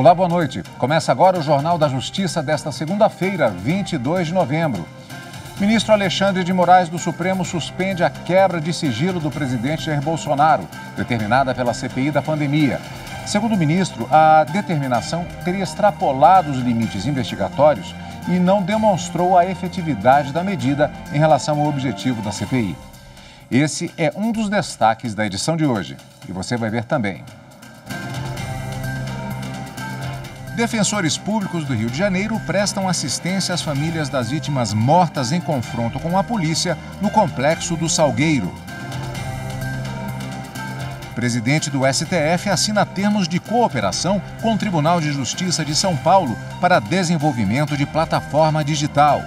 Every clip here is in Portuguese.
Olá, boa noite. Começa agora o Jornal da Justiça desta segunda-feira, 22 de novembro. Ministro Alexandre de Moraes do Supremo suspende a quebra de sigilo do presidente Jair Bolsonaro, determinada pela CPI da pandemia. Segundo o ministro, a determinação teria extrapolado os limites investigatórios e não demonstrou a efetividade da medida em relação ao objetivo da CPI. Esse é um dos destaques da edição de hoje. E você vai ver também. Defensores públicos do Rio de Janeiro prestam assistência às famílias das vítimas mortas em confronto com a polícia no Complexo do Salgueiro. O presidente do STF assina termos de cooperação com o Tribunal de Justiça de São Paulo para desenvolvimento de plataforma digital.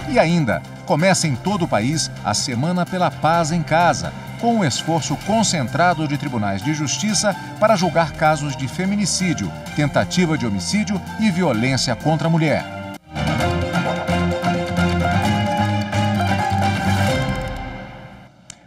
E ainda, começa em todo o país a Semana pela Paz em Casa, com um esforço concentrado de tribunais de justiça para julgar casos de feminicídio, tentativa de homicídio e violência contra a mulher.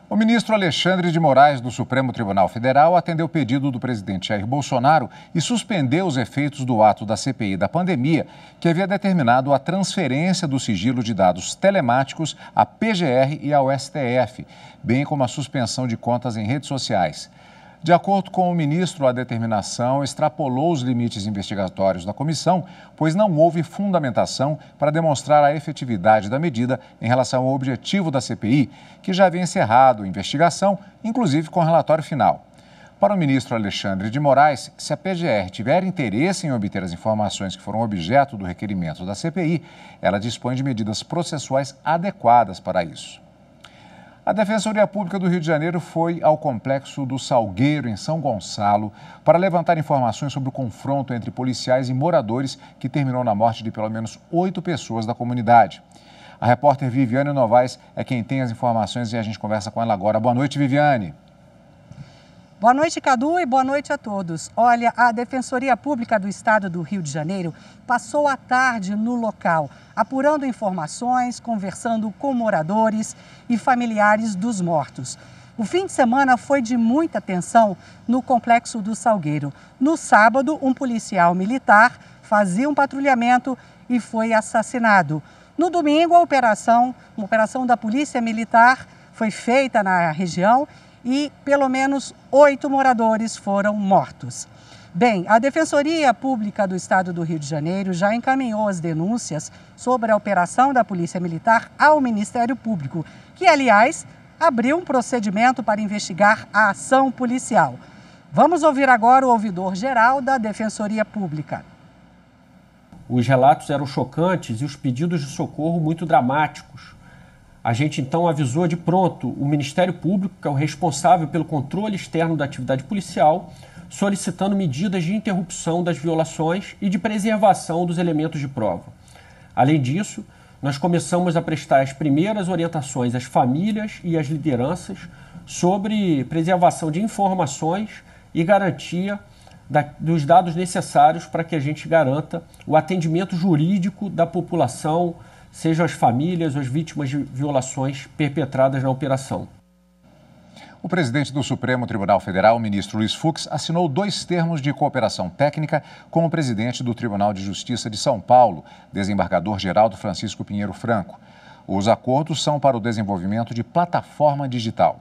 O ministro Alexandre de Moraes, do Supremo Tribunal Federal, atendeu o pedido do presidente Jair Bolsonaro e suspendeu os efeitos do ato da CPI da pandemia, que havia determinado a transferência do sigilo de dados telemáticos à PGR e ao STF, bem como a suspensão de contas em redes sociais. De acordo com o ministro, a determinação extrapolou os limites investigatórios da comissão, pois não houve fundamentação para demonstrar a efetividade da medida em relação ao objetivo da CPI, que já havia encerrado a investigação, inclusive com o relatório final. Para o ministro Alexandre de Moraes, se a PGR tiver interesse em obter as informações que foram objeto do requerimento da CPI, ela dispõe de medidas processuais adequadas para isso. A Defensoria Pública do Rio de Janeiro foi ao Complexo do Salgueiro, em São Gonçalo, para levantar informações sobre o confronto entre policiais e moradores que terminou na morte de pelo menos 8 pessoas da comunidade. A repórter Viviane Novaes é quem tem as informações e a gente conversa com ela agora. Boa noite, Viviane. Boa noite, Cadu, e boa noite a todos. Olha, a Defensoria Pública do Estado do Rio de Janeiro passou a tarde no local, apurando informações, conversando com moradores e familiares dos mortos. O fim de semana foi de muita tensão no Complexo do Salgueiro. No sábado, um policial militar fazia um patrulhamento e foi assassinado. No domingo, uma operação da Polícia Militar foi feita na região e pelo menos 8 moradores foram mortos. Bem, a Defensoria Pública do Estado do Rio de Janeiro já encaminhou as denúncias sobre a operação da Polícia Militar ao Ministério Público, que, aliás, abriu um procedimento para investigar a ação policial. Vamos ouvir agora o ouvidor-geral da Defensoria Pública. Os relatos eram chocantes e os pedidos de socorro muito dramáticos. A gente então avisou de pronto o Ministério Público, que é o responsável pelo controle externo da atividade policial, solicitando medidas de interrupção das violações e de preservação dos elementos de prova. Além disso, nós começamos a prestar as primeiras orientações às famílias e às lideranças sobre preservação de informações e garantia dos dados necessários para que a gente garanta o atendimento jurídico da população, sejam as famílias ou as vítimas de violações perpetradas na operação. O presidente do Supremo Tribunal Federal, o ministro Luiz Fux, assinou 2 termos de cooperação técnica com o presidente do Tribunal de Justiça de São Paulo, desembargador Geraldo Francisco Pinheiro Franco. Os acordos são para o desenvolvimento de plataforma digital.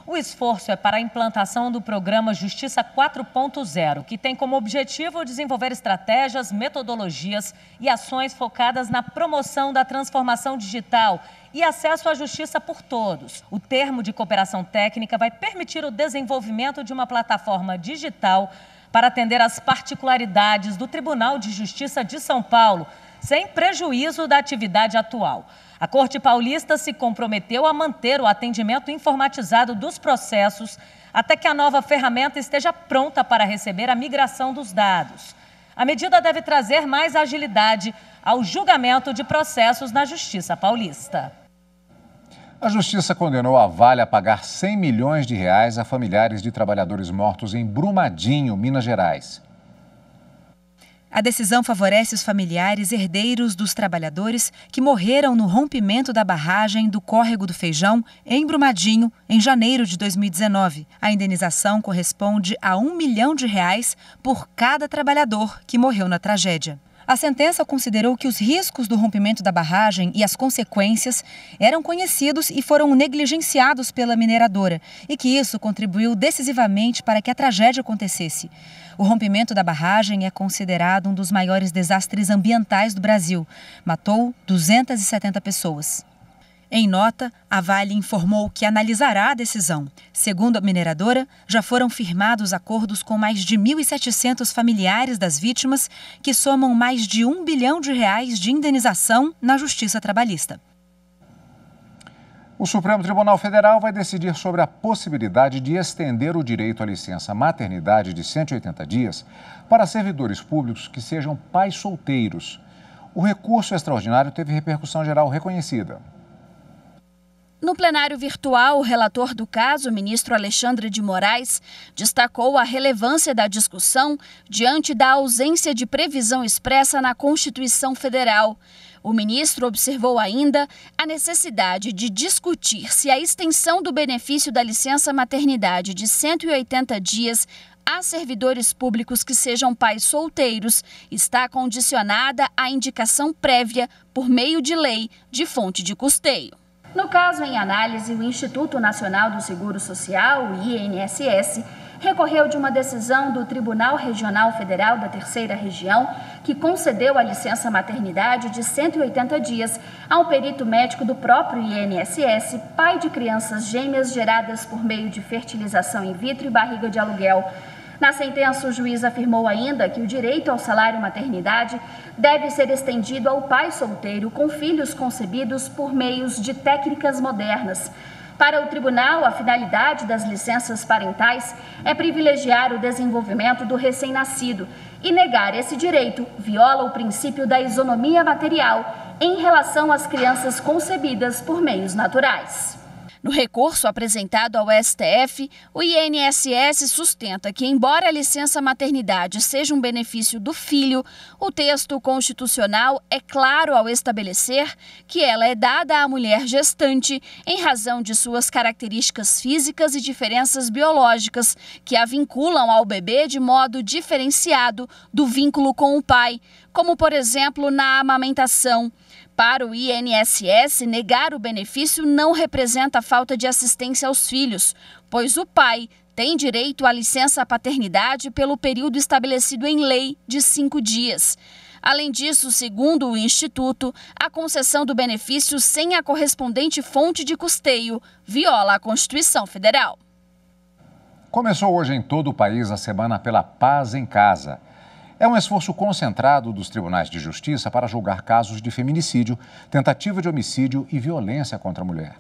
O esforço é para a implantação do programa Justiça 4.0, que tem como objetivo desenvolver estratégias, metodologias e ações focadas na promoção da transformação digital e acesso à justiça por todos. O termo de cooperação técnica vai permitir o desenvolvimento de uma plataforma digital para atender às particularidades do Tribunal de Justiça de São Paulo, sem prejuízo da atividade atual. A Corte Paulista se comprometeu a manter o atendimento informatizado dos processos até que a nova ferramenta esteja pronta para receber a migração dos dados. A medida deve trazer mais agilidade ao julgamento de processos na Justiça Paulista. A Justiça condenou a Vale a pagar R$100 milhões a familiares de trabalhadores mortos em Brumadinho, Minas Gerais. A decisão favorece os familiares herdeiros dos trabalhadores que morreram no rompimento da barragem do Córrego do Feijão, em Brumadinho, em janeiro de 2019. A indenização corresponde a R$1 milhão por cada trabalhador que morreu na tragédia. A sentença considerou que os riscos do rompimento da barragem e as consequências eram conhecidos e foram negligenciados pela mineradora e que isso contribuiu decisivamente para que a tragédia acontecesse. O rompimento da barragem é considerado um dos maiores desastres ambientais do Brasil. Matou 270 pessoas. Em nota, a Vale informou que analisará a decisão. Segundo a mineradora, já foram firmados acordos com mais de 1.700 familiares das vítimas, que somam mais de R$1 bilhão de indenização na Justiça Trabalhista. O Supremo Tribunal Federal vai decidir sobre a possibilidade de estender o direito à licença maternidade de 180 dias para servidores públicos que sejam pais solteiros. O recurso extraordinário teve repercussão geral reconhecida. No plenário virtual, o relator do caso, o ministro Alexandre de Moraes, destacou a relevância da discussão diante da ausência de previsão expressa na Constituição Federal. O ministro observou ainda a necessidade de discutir se a extensão do benefício da licença maternidade de 180 dias a servidores públicos que sejam pais solteiros está condicionada à indicação prévia, por meio de lei, de fonte de custeio. No caso em análise, o Instituto Nacional do Seguro Social, o INSS, recorreu de uma decisão do Tribunal Regional Federal da Terceira Região, que concedeu a licença maternidade de 180 dias a um perito médico do próprio INSS, pai de crianças gêmeas geradas por meio de fertilização in vitro e barriga de aluguel. Na sentença, o juiz afirmou ainda que o direito ao salário maternidade deve ser estendido ao pai solteiro com filhos concebidos por meios de técnicas modernas. Para o tribunal, a finalidade das licenças parentais é privilegiar o desenvolvimento do recém-nascido e negar esse direito viola o princípio da isonomia material em relação às crianças concebidas por meios naturais. No recurso apresentado ao STF, o INSS sustenta que, embora a licença maternidade seja um benefício do filho, o texto constitucional é claro ao estabelecer que ela é dada à mulher gestante em razão de suas características físicas e diferenças biológicas que a vinculam ao bebê de modo diferenciado do vínculo com o pai, como, por exemplo, na amamentação. Para o INSS, negar o benefício não representa falta de assistência aos filhos, pois o pai tem direito à licença paternidade pelo período estabelecido em lei de 5 dias. Além disso, segundo o Instituto, a concessão do benefício sem a correspondente fonte de custeio viola a Constituição Federal. Começou hoje em todo o país a Semana pela Paz em Casa. É um esforço concentrado dos tribunais de justiça para julgar casos de feminicídio, tentativa de homicídio e violência contra a mulher.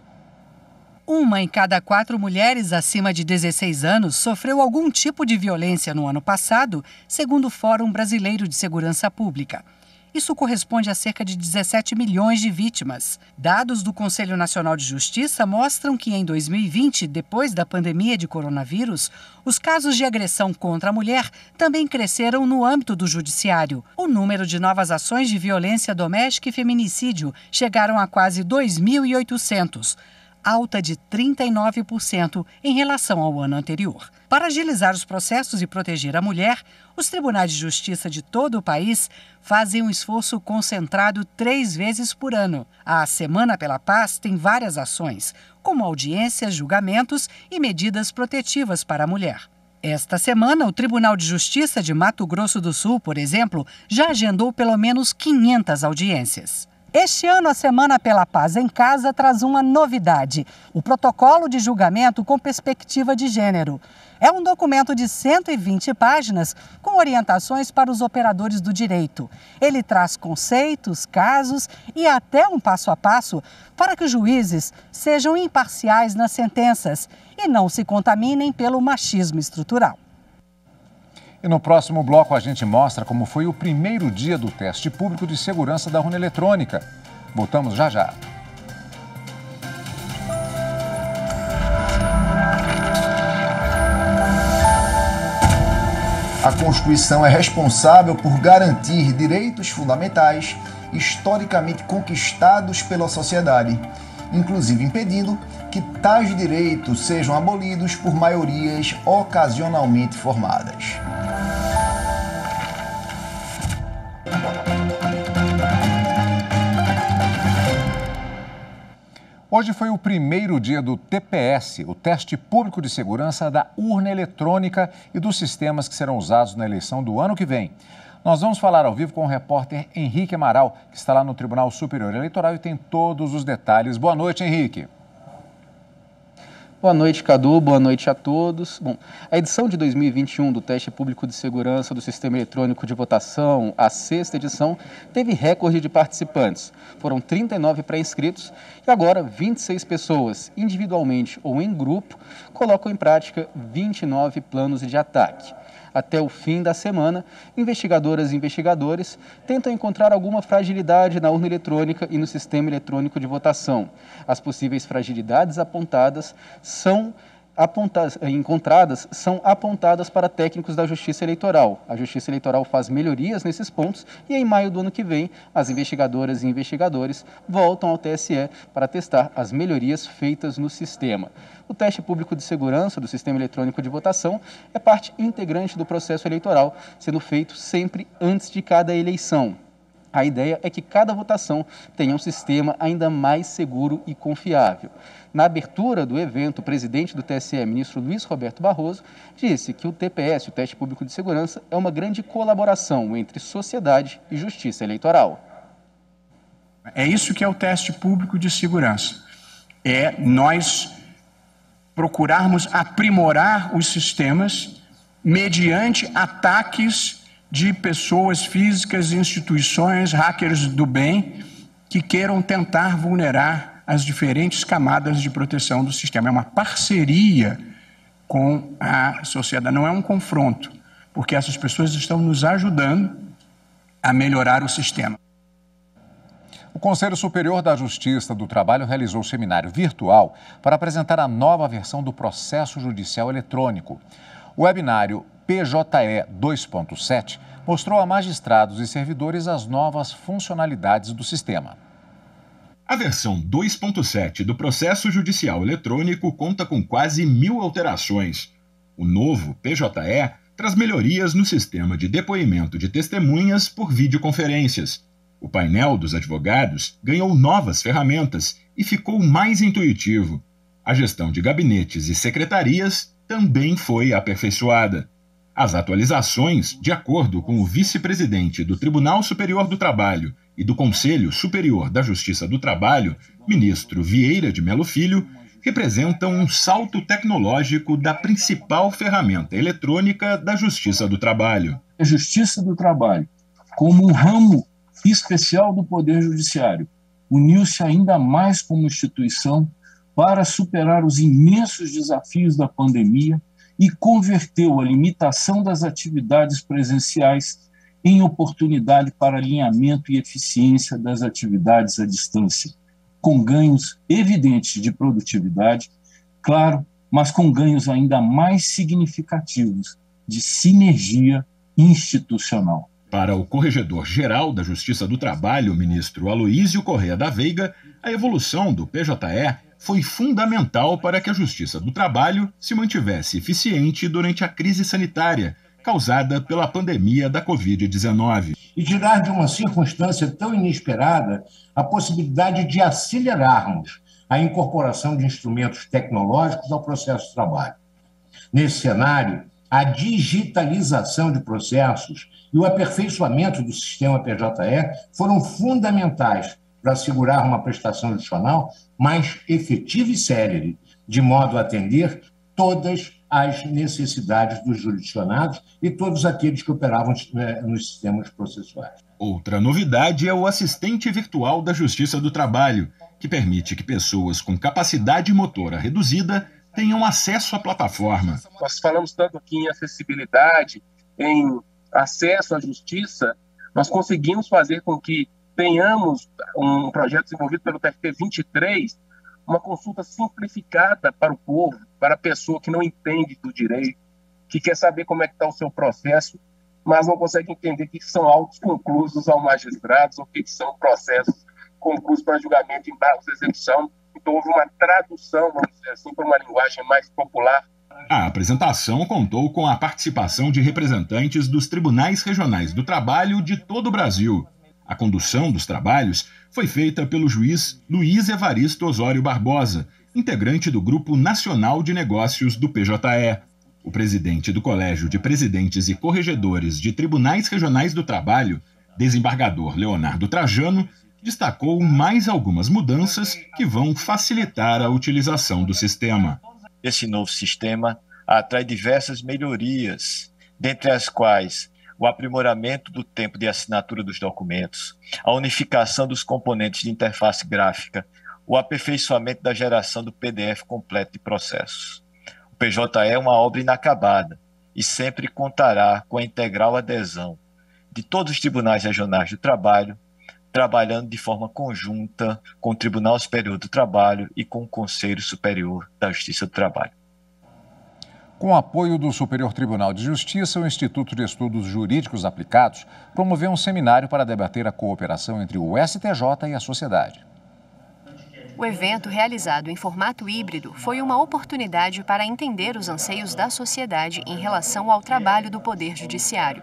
1 em cada 4 mulheres acima de 16 anos sofreu algum tipo de violência no ano passado, segundo o Fórum Brasileiro de Segurança Pública. Isso corresponde a cerca de 17 milhões de vítimas. Dados do Conselho Nacional de Justiça mostram que em 2020, depois da pandemia de coronavírus, os casos de agressão contra a mulher também cresceram no âmbito do judiciário. O número de novas ações de violência doméstica e feminicídio chegaram a quase 2.800. Alta de 39% em relação ao ano anterior. Para agilizar os processos e proteger a mulher, os tribunais de justiça de todo o país fazem um esforço concentrado 3 vezes por ano. A Semana pela Paz tem várias ações, como audiências, julgamentos e medidas protetivas para a mulher. Esta semana, o Tribunal de Justiça de Mato Grosso do Sul, por exemplo, já agendou pelo menos 500 audiências. Este ano, a Semana pela Paz em Casa traz uma novidade: o protocolo de julgamento com perspectiva de gênero. É um documento de 120 páginas com orientações para os operadores do direito. Ele traz conceitos, casos e até um passo a passo para que os juízes sejam imparciais nas sentenças e não se contaminem pelo machismo estrutural. E no próximo bloco a gente mostra como foi o primeiro dia do teste público de segurança da urna eletrônica. Voltamos já já. A Constituição é responsável por garantir direitos fundamentais historicamente conquistados pela sociedade, inclusive impedindo que tais direitos sejam abolidos por maiorias ocasionalmente formadas. Hoje foi o primeiro dia do TPS, o Teste Público de Segurança da Urna Eletrônica e dos sistemas que serão usados na eleição do ano que vem. Nós vamos falar ao vivo com o repórter Henrique Amaral, que está lá no Tribunal Superior Eleitoral e tem todos os detalhes. Boa noite, Henrique. Boa noite, Cadu. Boa noite a todos. Bom, a edição de 2021 do Teste Público de Segurança do Sistema Eletrônico de Votação, a 6ª edição, teve recorde de participantes. Foram 39 pré-inscritos e agora 26 pessoas, individualmente ou em grupo, colocam em prática 29 planos de ataque. Até o fim da semana, investigadoras e investigadores tentam encontrar alguma fragilidade na urna eletrônica e no sistema eletrônico de votação. As possíveis fragilidades encontradas são apontadas para técnicos da Justiça Eleitoral. A Justiça Eleitoral faz melhorias nesses pontos e em maio do ano que vem, as investigadoras e investigadores voltam ao TSE para testar as melhorias feitas no sistema. O teste público de segurança do sistema eletrônico de votação é parte integrante do processo eleitoral, sendo feito sempre antes de cada eleição. A ideia é que cada votação tenha um sistema ainda mais seguro e confiável. Na abertura do evento, o presidente do TSE, ministro Luiz Roberto Barroso, disse que o TPS, o Teste Público de Segurança, é uma grande colaboração entre sociedade e justiça eleitoral. É isso que é o Teste Público de Segurança. É nós procurarmos aprimorar os sistemas mediante ataques de pessoas físicas, instituições, hackers do bem, que queiram tentar vulnerar as diferentes camadas de proteção do sistema. É uma parceria com a sociedade, não é um confronto, porque essas pessoas estão nos ajudando a melhorar o sistema. O Conselho Superior da Justiça do Trabalho realizou seminário virtual para apresentar a nova versão do processo judicial eletrônico. O webinário PJE 2.7 mostrou a magistrados e servidores as novas funcionalidades do sistema. A versão 2.7 do processo judicial eletrônico conta com quase 1000 alterações. O novo PJE traz melhorias no sistema de depoimento de testemunhas por videoconferências. O painel dos advogados ganhou novas ferramentas e ficou mais intuitivo. A gestão de gabinetes e secretarias também foi aperfeiçoada. As atualizações, de acordo com o vice-presidente do Tribunal Superior do Trabalho e do Conselho Superior da Justiça do Trabalho, ministro Vieira de Mello Filho, representam um salto tecnológico da principal ferramenta eletrônica da Justiça do Trabalho. A Justiça do Trabalho, como um ramo especial do Poder Judiciário, uniu-se ainda mais como instituição para superar os imensos desafios da pandemia e converteu a limitação das atividades presenciais em oportunidade para alinhamento e eficiência das atividades à distância, com ganhos evidentes de produtividade, claro, mas com ganhos ainda mais significativos de sinergia institucional. Para o Corregedor-Geral da Justiça do Trabalho, o ministro Aloísio Corrêa da Veiga, a evolução do PJE foi fundamental para que a Justiça do Trabalho se mantivesse eficiente durante a crise sanitária causada pela pandemia da Covid-19. E tirar de uma circunstância tão inesperada a possibilidade de acelerarmos a incorporação de instrumentos tecnológicos ao processo de trabalho. Nesse cenário, a digitalização de processos e o aperfeiçoamento do sistema PJE foram fundamentais para assegurar uma prestação judicial mais efetiva e célere, de modo a atender todas as necessidades dos jurisdicionados e todos aqueles que operavam nos sistemas processuais. Outra novidade é o assistente virtual da Justiça do Trabalho, que permite que pessoas com capacidade motora reduzida tenham acesso à plataforma. Nós falamos tanto aqui em acessibilidade, em acesso à justiça, nós conseguimos fazer com que tenhamos um projeto desenvolvido pelo TFT 23, uma consulta simplificada para o povo, para a pessoa que não entende do direito, que quer saber como é que está o seu processo, mas não consegue entender que são autos conclusos ao magistrados ou que são processos conclusos para julgamento em barros de execução. Então houve uma tradução, vamos dizer assim, para uma linguagem mais popular. A apresentação contou com a participação de representantes dos tribunais regionais do trabalho de todo o Brasil. A condução dos trabalhos foi feita pelo juiz Luiz Evaristo Osório Barbosa, integrante do Grupo Nacional de Negócios do PJE. O presidente do Colégio de Presidentes e Corregedores de Tribunais Regionais do Trabalho, desembargador Leonardo Trajano, destacou mais algumas mudanças que vão facilitar a utilização do sistema. Esse novo sistema atrai diversas melhorias, dentre as quais o aprimoramento do tempo de assinatura dos documentos, a unificação dos componentes de interface gráfica, o aperfeiçoamento da geração do PDF completo de processos. O PJE é uma obra inacabada e sempre contará com a integral adesão de todos os tribunais regionais do trabalho, trabalhando de forma conjunta com o Tribunal Superior do Trabalho e com o Conselho Superior da Justiça do Trabalho. Com o apoio do Superior Tribunal de Justiça, o Instituto de Estudos Jurídicos Aplicados promoveu um seminário para debater a cooperação entre o STJ e a sociedade. O evento, realizado em formato híbrido, foi uma oportunidade para entender os anseios da sociedade em relação ao trabalho do Poder Judiciário.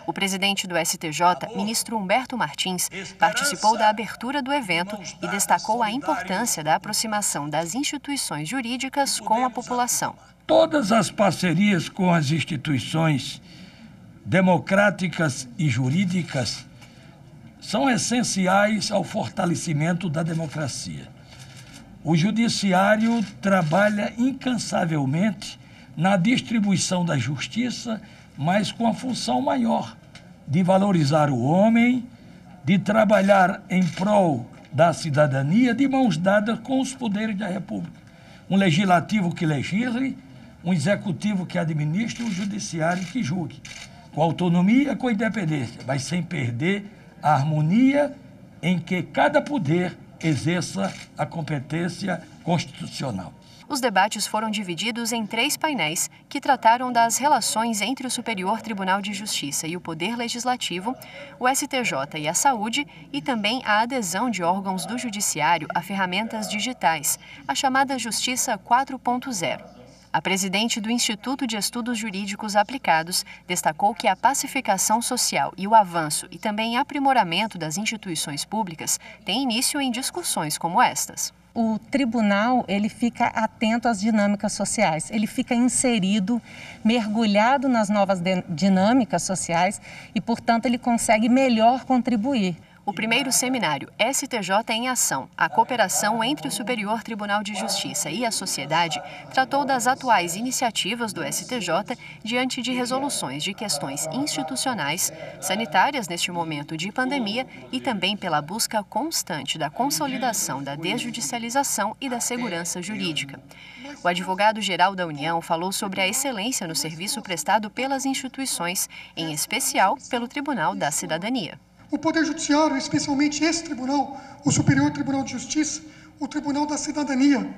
O presidente do STJ, ministro Humberto Martins, participou da abertura do evento e destacou a importância da aproximação das instituições jurídicas com a população. Todas as parcerias com as instituições democráticas e jurídicas são essenciais ao fortalecimento da democracia. O Judiciário trabalha incansavelmente na distribuição da justiça, mas com a função maior de valorizar o homem, de trabalhar em prol da cidadania, de mãos dadas com os poderes da República. Um legislativo que legisle, um executivo que administre, um judiciário que julgue, com autonomia, com independência, mas sem perder a harmonia em que cada poder exerça a competência constitucional. Os debates foram divididos em 3 painéis que trataram das relações entre o Superior Tribunal de Justiça e o Poder Legislativo, o STJ e a Saúde, e também a adesão de órgãos do Judiciário a ferramentas digitais, a chamada Justiça 4.0. A presidente do Instituto de Estudos Jurídicos Aplicados destacou que a pacificação social e o avanço e também aprimoramento das instituições públicas têm início em discussões como estas. O tribunal, ele fica atento às dinâmicas sociais, ele fica inserido, mergulhado nas novas dinâmicas sociais e, portanto, ele consegue melhor contribuir. O primeiro seminário, STJ em Ação, a cooperação entre o Superior Tribunal de Justiça e a sociedade, tratou das atuais iniciativas do STJ diante de resoluções de questões institucionais, sanitárias neste momento de pandemia e também pela busca constante da consolidação da desjudicialização e da segurança jurídica. O advogado-geral da União falou sobre a excelência no serviço prestado pelas instituições, em especial pelo Tribunal da Cidadania. O Poder Judiciário, especialmente esse tribunal, o Superior Tribunal de Justiça, o Tribunal da Cidadania,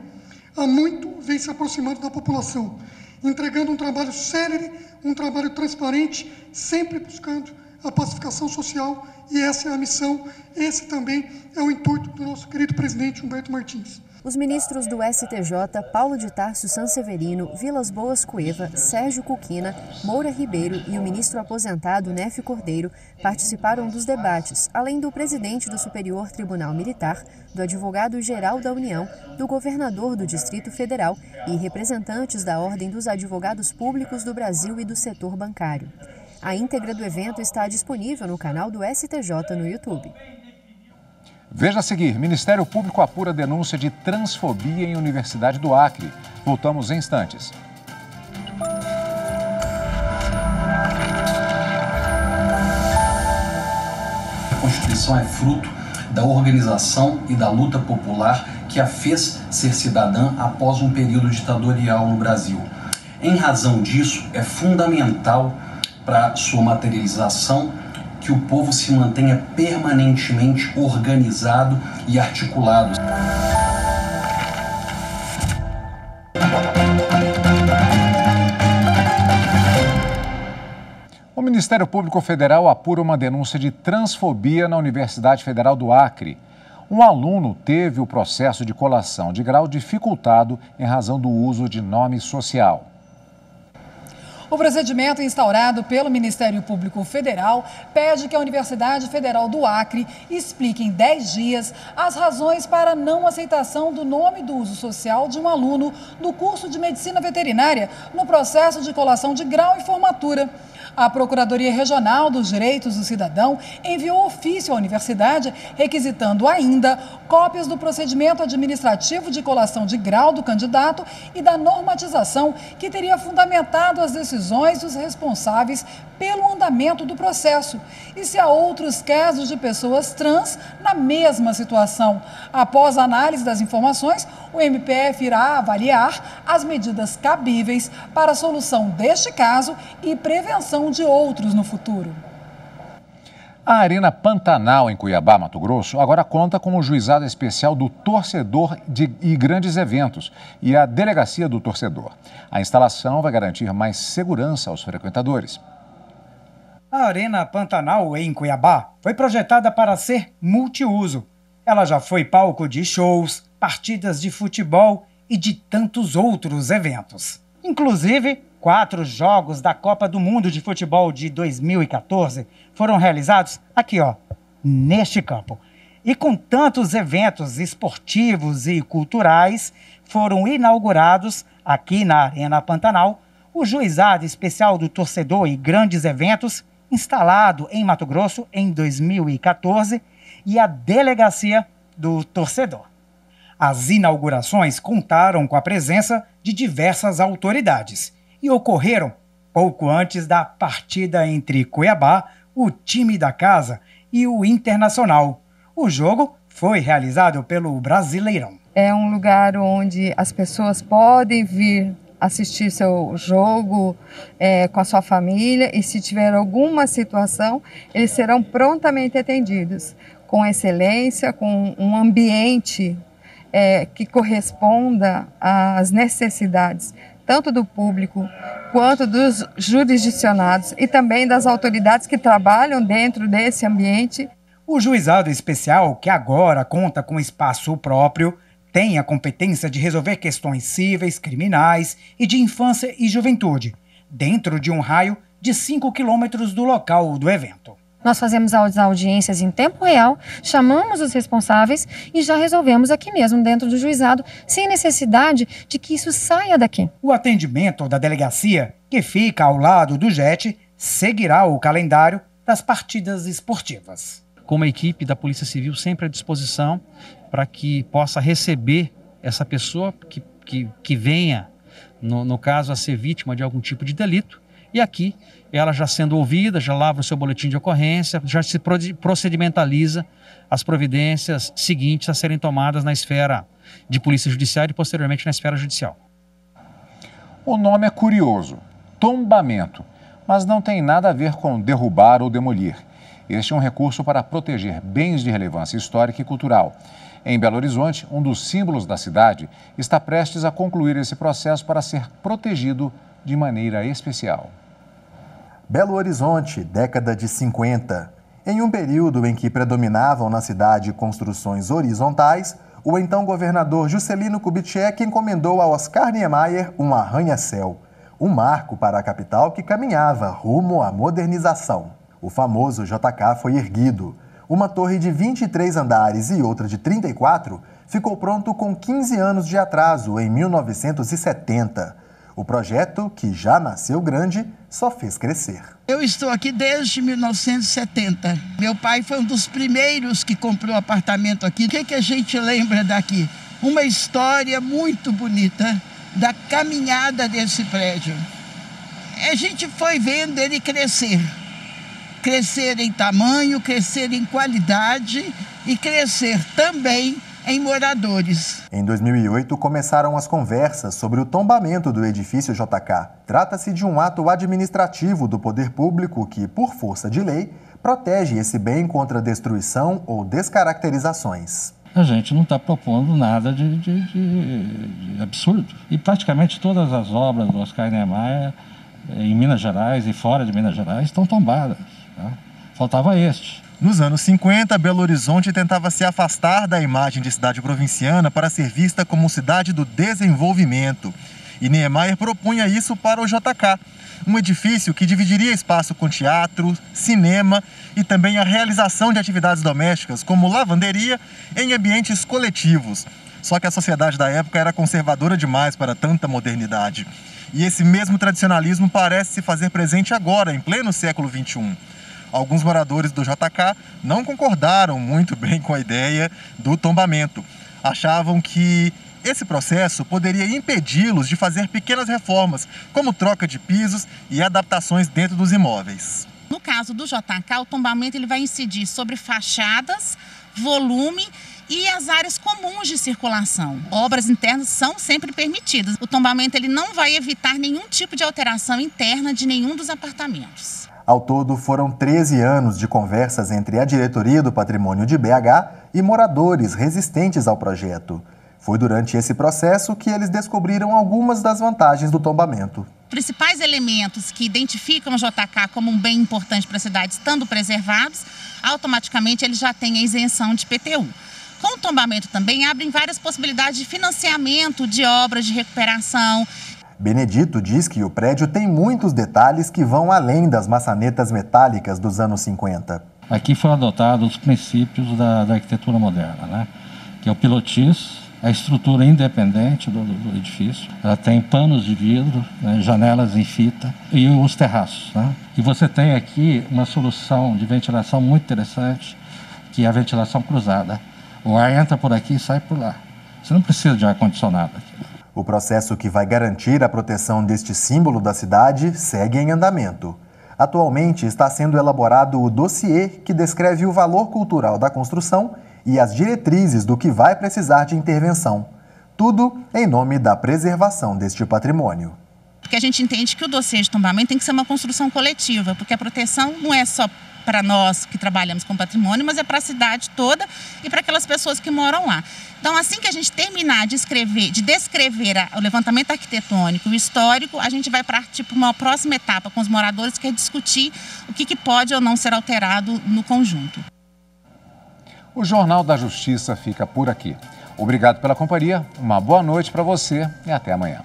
há muito vem se aproximando da população, entregando um trabalho célere, um trabalho transparente, sempre buscando a pacificação social, e essa é a missão, esse também é o intuito do nosso querido presidente Humberto Martins. Os ministros do STJ, Paulo de Tarso Sanseverino, Vilas Boas Cueva, Sérgio Cuquina, Moura Ribeiro e o ministro aposentado Néfio Cordeiro participaram dos debates, além do presidente do Superior Tribunal Militar, do advogado-geral da União, do governador do Distrito Federal e representantes da Ordem dos Advogados Públicos do Brasil e do setor bancário. A íntegra do evento está disponível no canal do STJ no YouTube. Veja a seguir, Ministério Público apura denúncia de transfobia em Universidade do Acre. Voltamos em instantes. A Constituição é fruto da organização e da luta popular que a fez ser cidadã após um período ditatorial no Brasil. Em razão disso, é fundamental para sua materialização que o povo se mantenha permanentemente organizado e articulado. Ministério Público Federal apura uma denúncia de transfobia na Universidade Federal do Acre. Um aluno teve o processo de colação de grau dificultado em razão do uso de nome social. O procedimento instaurado pelo Ministério Público Federal pede que a Universidade Federal do Acre explique em 10 dias as razões para a não aceitação do nome do uso social de um aluno do curso de Medicina Veterinária no processo de colação de grau e formatura. A Procuradoria Regional dos Direitos do Cidadão enviou ofício à universidade requisitando ainda cópias do procedimento administrativo de colação de grau do candidato e da normatização que teria fundamentado as decisões dos responsáveis pelo andamento do processo. E se há outros casos de pessoas trans na mesma situação. Após a análise das informações, o MPF irá avaliar as medidas cabíveis para a solução deste caso e prevenção de outros no futuro. A Arena Pantanal, em Cuiabá, Mato Grosso, agora conta com o juizado especial do torcedor e grandes eventos e a delegacia do torcedor. A instalação vai garantir mais segurança aos frequentadores. A Arena Pantanal, em Cuiabá, foi projetada para ser multiuso. Ela já foi palco de shows, partidas de futebol e de tantos outros eventos. Inclusive, 4 jogos da Copa do Mundo de Futebol de 2014 foram realizados aqui, neste campo. E com tantos eventos esportivos e culturais foram inaugurados aqui na Arena Pantanal o Juizado Especial do Torcedor e Grandes Eventos, instalado em Mato Grosso em 2014, e a Delegacia do Torcedor. As inaugurações contaram com a presença de diversas autoridades e ocorreram pouco antes da partida entre Cuiabá, o time da casa, e o Internacional. O jogo foi realizado pelo Brasileirão. É um lugar onde as pessoas podem vir assistir seu jogo com a sua família e, se tiver alguma situação, eles serão prontamente atendidos com excelência, com um ambiente que corresponda às necessidades tanto do público quanto dos jurisdicionados e também das autoridades que trabalham dentro desse ambiente. O Juizado Especial, que agora conta com espaço próprio, tem a competência de resolver questões cíveis, criminais e de infância e juventude, dentro de um raio de 5 quilômetros do local do evento. Nós fazemos as audiências em tempo real, chamamos os responsáveis e já resolvemos aqui mesmo, dentro do juizado, sem necessidade de que isso saia daqui. O atendimento da delegacia, que fica ao lado do JET, seguirá o calendário das partidas esportivas. Como a equipe da Polícia Civil sempre à disposição para que possa receber essa pessoa que venha, no caso, a ser vítima de algum tipo de delito. E aqui, ela já sendo ouvida, já lavra o seu boletim de ocorrência, já se procedimentaliza as providências seguintes a serem tomadas na esfera de polícia judiciária e posteriormente na esfera judicial. O nome é curioso, tombamento, mas não tem nada a ver com derrubar ou demolir. Este é um recurso para proteger bens de relevância histórica e cultural. Em Belo Horizonte, um dos símbolos da cidade está prestes a concluir esse processo para ser protegido de maneira especial. Belo Horizonte, década de 50. Em um período em que predominavam na cidade construções horizontais, o então governador Juscelino Kubitschek encomendou a Oscar Niemeyer um arranha-céu, um marco para a capital que caminhava rumo à modernização. O famoso JK foi erguido. Uma torre de 23 andares e outra de 34 ficou pronto com 15 anos de atraso, em 1970. O projeto, que já nasceu grande, só fez crescer. Eu estou aqui desde 1970. Meu pai foi um dos primeiros que comprou apartamento aqui. O que a gente lembra daqui? Uma história muito bonita da caminhada desse prédio. A gente foi vendo ele crescer. Crescer em tamanho, crescer em qualidade e crescer também em moradores. Em 2008, começaram as conversas sobre o tombamento do edifício JK. Trata-se de um ato administrativo do poder público que, por força de lei, protege esse bem contra destruição ou descaracterizações. A gente não está propondo nada de absurdo. E praticamente todas as obras do Oscar Niemeyer em Minas Gerais e fora de Minas Gerais estão tombadas. Tá? Faltava este. Nos anos 50, Belo Horizonte tentava se afastar da imagem de cidade provinciana para ser vista como cidade do desenvolvimento. E Niemeyer propunha isso para o JK, um edifício que dividiria espaço com teatro, cinema e também a realização de atividades domésticas, como lavanderia, em ambientes coletivos. Só que a sociedade da época era conservadora demais para tanta modernidade. E esse mesmo tradicionalismo parece se fazer presente agora, em pleno século XXI. Alguns moradores do JK não concordaram muito bem com a ideia do tombamento. Achavam que esse processo poderia impedi-los de fazer pequenas reformas, como troca de pisos e adaptações dentro dos imóveis. No caso do JK, o tombamento ele vai incidir sobre fachadas, volume e as áreas comuns de circulação. Obras internas são sempre permitidas. O tombamento ele não vai evitar nenhum tipo de alteração interna de nenhum dos apartamentos. Ao todo, foram 13 anos de conversas entre a diretoria do patrimônio de BH e moradores resistentes ao projeto. Foi durante esse processo que eles descobriram algumas das vantagens do tombamento. Os principais elementos que identificam o JK como um bem importante para a cidade, estando preservados, automaticamente eles já têm a isenção de IPTU. Com o tombamento também abrem várias possibilidades de financiamento de obras de recuperação. Benedito diz que o prédio tem muitos detalhes que vão além das maçanetas metálicas dos anos 50. Aqui foram adotados os princípios da arquitetura moderna, né? Que é o pilotis, a estrutura independente do edifício. Ela tem panos de vidro, né, janelas em fita e os terraços. Né? E você tem aqui uma solução de ventilação muito interessante, que é a ventilação cruzada. O ar entra por aqui e sai por lá. Você não precisa de ar-condicionado aqui. O processo que vai garantir a proteção deste símbolo da cidade segue em andamento. Atualmente está sendo elaborado o dossiê que descreve o valor cultural da construção e as diretrizes do que vai precisar de intervenção. Tudo em nome da preservação deste patrimônio. Porque a gente entende que o dossiê de tombamento tem que ser uma construção coletiva, porque a proteção não é só para nós que trabalhamos com patrimônio, mas é para a cidade toda e para aquelas pessoas que moram lá. Então, assim que a gente terminar de descrever o levantamento arquitetônico, o histórico, a gente vai partir para uma próxima etapa com os moradores, que é discutir o que pode ou não ser alterado no conjunto. O Jornal da Justiça fica por aqui. Obrigado pela companhia, uma boa noite para você e até amanhã.